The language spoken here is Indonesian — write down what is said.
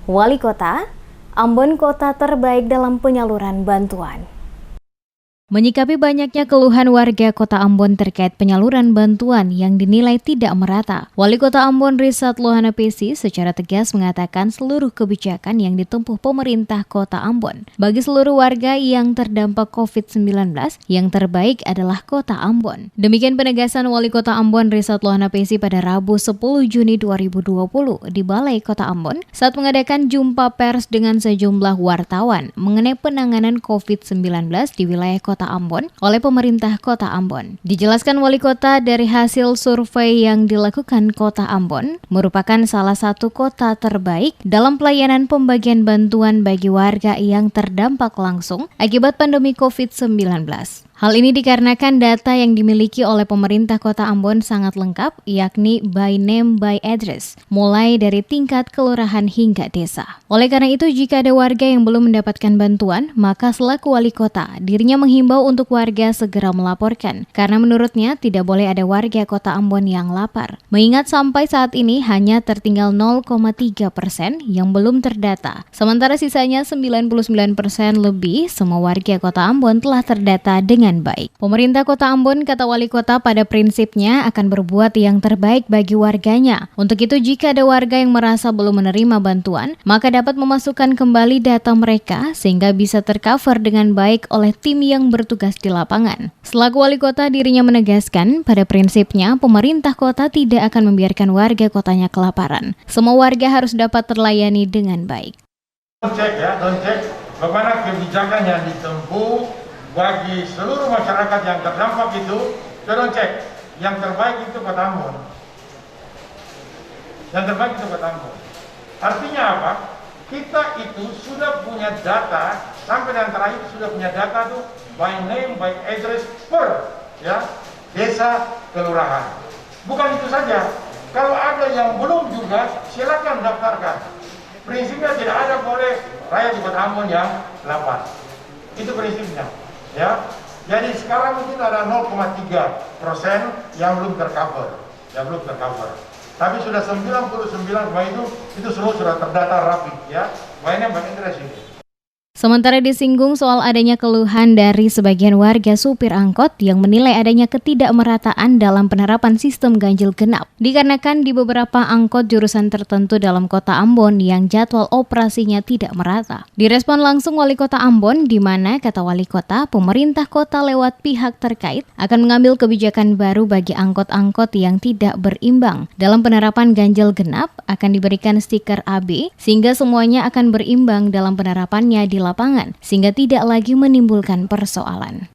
Wali Kota, Ambon kota terbaik dalam penyaluran bantuan. Menyikapi banyaknya keluhan warga Kota Ambon terkait penyaluran bantuan yang dinilai tidak merata, Wali Kota Ambon Rizat Lohana Pesi secara tegas mengatakan seluruh kebijakan yang ditempuh pemerintah Kota Ambon bagi seluruh warga yang terdampak COVID-19 yang terbaik adalah Kota Ambon. Demikian penegasan Wali Kota Ambon Rizat Lohana Pesi pada Rabu 10 Juni 2020 di Balai Kota Ambon saat mengadakan jumpa pers dengan sejumlah wartawan mengenai penanganan COVID-19 di wilayah Kota Ambon oleh pemerintah Kota Ambon. Dijelaskan Wali Kota dari hasil survei yang dilakukan Kota Ambon merupakan salah satu kota terbaik dalam pelayanan pembagian bantuan bagi warga yang terdampak langsung akibat pandemi COVID-19. Hal ini dikarenakan data yang dimiliki oleh pemerintah Kota Ambon sangat lengkap, yakni by name by address, mulai dari tingkat kelurahan hingga desa. Oleh karena itu, jika ada warga yang belum mendapatkan bantuan, maka selaku wali kota, dirinya menghimbau untuk warga segera melaporkan, karena menurutnya tidak boleh ada warga Kota Ambon yang lapar. Mengingat sampai saat ini hanya tertinggal 0,3% yang belum terdata, sementara sisanya 99% lebih semua warga Kota Ambon telah terdata dengan baik. Pemerintah Kota Ambon, kata Wali Kota, pada prinsipnya akan berbuat yang terbaik bagi warganya. Untuk itu, jika ada warga yang merasa belum menerima bantuan, maka dapat memasukkan kembali data mereka sehingga bisa tercover dengan baik oleh tim yang bertugas di lapangan. Selaku Wali Kota, dirinya menegaskan, pada prinsipnya pemerintah kota tidak akan membiarkan warga kotanya kelaparan. Semua warga harus dapat terlayani dengan baik. Cek bagaimana kebijakan yang ditempuh bagi seluruh masyarakat yang terdampak itu, tolong cek. Yang terbaik itu Kota Ambon. Yang terbaik itu Kota Ambon. Artinya apa? Kita itu sudah punya data, sampai yang terakhir sudah punya data tuh by name, by address per desa kelurahan. Bukan itu saja. Kalau ada yang belum juga, silakan daftarkan. Prinsipnya tidak ada boleh rakyat di Kota Ambon yang lapar. Itu prinsipnya. Ya, jadi sekarang mungkin ada 0,3% yang belum tercover, Tapi sudah 99 itu semua sudah terdata rapi, ya. Mainnya banyak interest ini. Sementara disinggung soal adanya keluhan dari sebagian warga supir angkot yang menilai adanya ketidakmerataan dalam penerapan sistem ganjil genap, dikarenakan di beberapa angkot jurusan tertentu dalam Kota Ambon yang jadwal operasinya tidak merata. Direspon langsung Wali Kota Ambon, di mana, kata Wali Kota, pemerintah kota lewat pihak terkait akan mengambil kebijakan baru bagi angkot-angkot yang tidak berimbang. Dalam penerapan ganjil genap akan diberikan stiker AB sehingga semuanya akan berimbang dalam penerapannya di lapangan, sehingga tidak lagi menimbulkan persoalan.